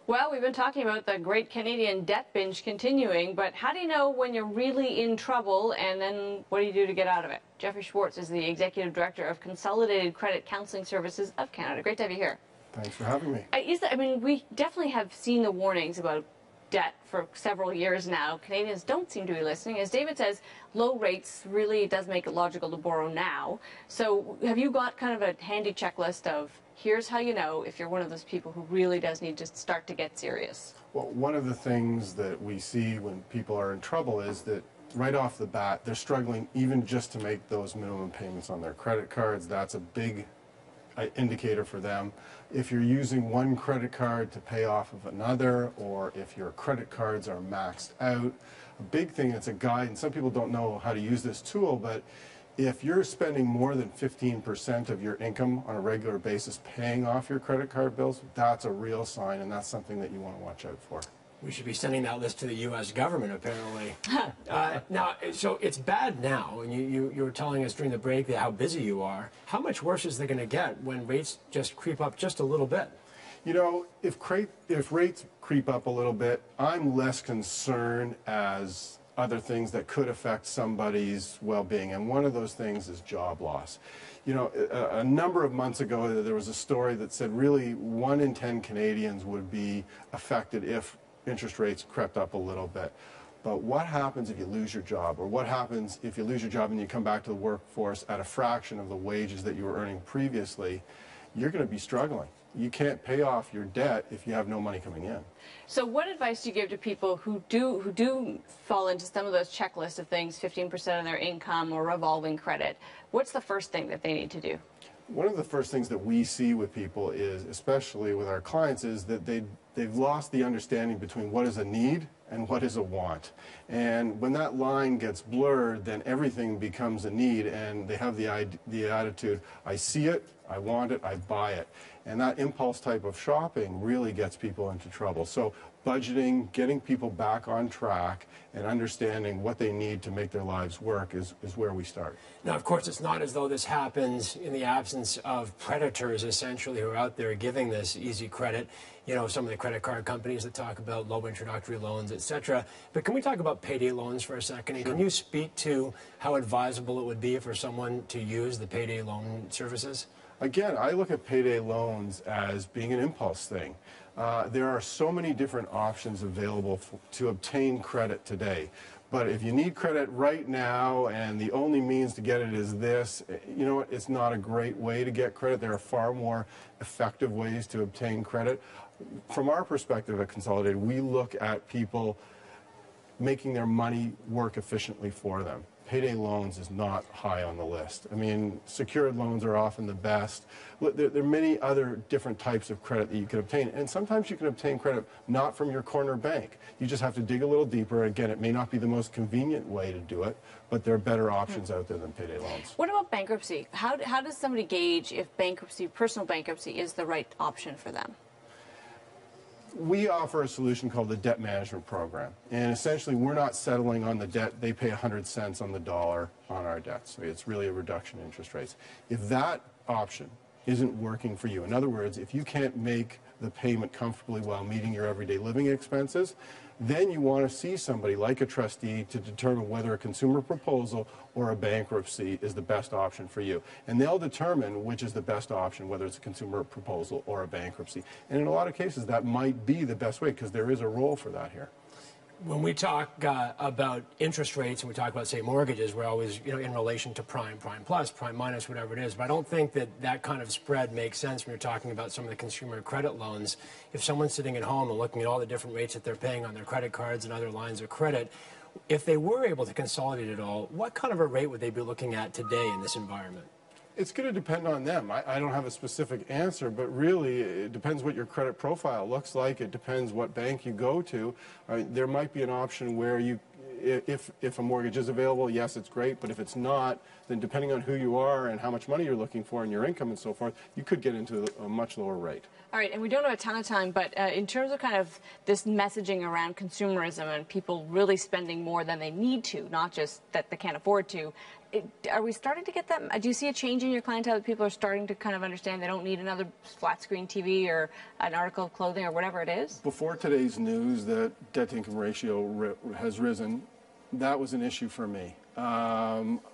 Well, we've been talking about the great Canadian debt binge continuing, but how do you know when you're really in trouble, and then what do you do to get out of it? Jeffrey Schwartz is the Executive Director of Consolidated Credit Counseling Services of Canada. Great to have you here. Thanks for having me. We definitely have seen the warnings about debt for several years now. Canadians don't seem to be listening. As David says, low rates really does make it logical to borrow now. So have you got kind of a handy checklist of here's how you know if you're one of those people who really does need to start to get serious? Well, one of the things that we see when people are in trouble is that right off the bat, they're struggling even just to make those minimum payments on their credit cards. That's a big indicator for them. If you're using one credit card to pay off of another, or if your credit cards are maxed out, a big thing, it's a guide, and some people don't know how to use this tool, but if you're spending more than 15% of your income on a regular basis paying off your credit card bills, that's a real sign, and that's something that you want to watch out for. We should be sending that list to the U.S. government, apparently. Now, so it's bad now, and you were telling us during the break how busy you are. How much worse is it going to get when rates just creep up just a little bit? You know, if rates creep up a little bit, I'm less concerned as other things that could affect somebody's well-being, and one of those things is job loss. You know, a number of months ago, there was a story that said really 1 in 10 Canadians would be affected if interest rates crept up a little bit. But what happens if you lose your job? Or what happens if you lose your job and you come back to the workforce at a fraction of the wages that you were earning previously? You're going to be struggling. You can't pay off your debt if you have no money coming in. So what advice do you give to people who do fall into some of those checklists of things, 15% of their income or revolving credit? What's the first thing that they need to do? One of the first things that we see with people is, especially with our clients, is that they've lost the understanding between what is a need and what is a want. And when that line gets blurred, then everything becomes a need, and they have the attitude, I see it, I want it, I buy it. And that impulse type of shopping really gets people into trouble. So budgeting, getting people back on track, and understanding what they need to make their lives work is where we start. Now, of course, it's not as though this happens in the absence of predators, essentially, who are out there giving this easy credit. You know, some of the credit card companies that talk about low introductory loans, etc. But can we talk about payday loans for a second? And Sure. Can you speak to how advisable it would be for someone to use the payday loan services? Again, I look at payday loans as being an impulse thing. There are so many different options available to obtain credit today. But if you need credit right now and the only means to get it is this, you know what, it's not a great way to get credit. There are far more effective ways to obtain credit. From our perspective at Consolidated, we look at people making their money work efficiently for them. Payday loans is not high on the list. I mean, secured loans are often the best. There are many other different types of credit that you can obtain, and sometimes you can obtain credit not from your corner bank. You just have to dig a little deeper. Again, it may not be the most convenient way to do it, but there are better options out there than payday loans. What about bankruptcy? How does somebody gauge if bankruptcy, personal bankruptcy, is the right option for them? We offer a solution called the debt management program, and essentially we're not settling on the debt. They pay 100 cents on the dollar on our debts. So it's really a reduction in interest rates. If that option isn't working for you, in other words, if you can't make the payment comfortably while meeting your everyday living expenses, then you want to see somebody like a trustee to determine whether a consumer proposal or a bankruptcy is the best option for you. And they'll determine which is the best option, whether it's a consumer proposal or a bankruptcy. And in a lot of cases, that might be the best way, because there is a role for that here. When we talk about interest rates and we talk about, say, mortgages, we're always, you know, in relation to prime, prime plus, prime minus, whatever it is. But I don't think that kind of spread makes sense when you're talking about some of the consumer credit loans. If someone's sitting at home and looking at all the different rates that they're paying on their credit cards and other lines of credit, if they were able to consolidate it all, what kind of a rate would they be looking at today in this environment? It's going to depend on them. I don't have a specific answer, but really it depends what your credit profile looks like. It depends what bank you go to. There might be an option where you, if a mortgage is available, yes, it's great, but if it's not, then depending on who you are and how much money you're looking for and your income and so forth, you could get into a much lower rate. All right, and we don't have a ton of time, but in terms of kind of this messaging around consumerism and people really spending more than they need to, not just that they can't afford to, are we starting to get that? Do you see a change in your clientele that people are starting to kind of understand they don't need another flat screen TV or an article of clothing or whatever it is? Before today's news that debt-to-income ratio has risen, that was an issue for me.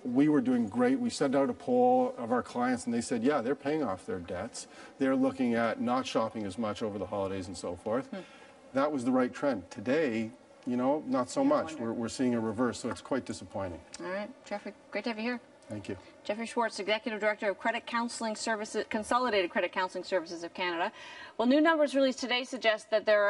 We were doing great. We sent out a poll of our clients, and they said, yeah, they're paying off their debts. They're looking at not shopping as much over the holidays and so forth. That was the right trend. Today, you know, not so much. We're seeing a reverse, so it's quite disappointing. All right, Jeffrey, great to have you here. Thank you. Jeffrey Schwartz, Executive Director of Credit Counseling Services, Consolidated Credit Counseling Services of Canada. Well, new numbers released today suggest that there are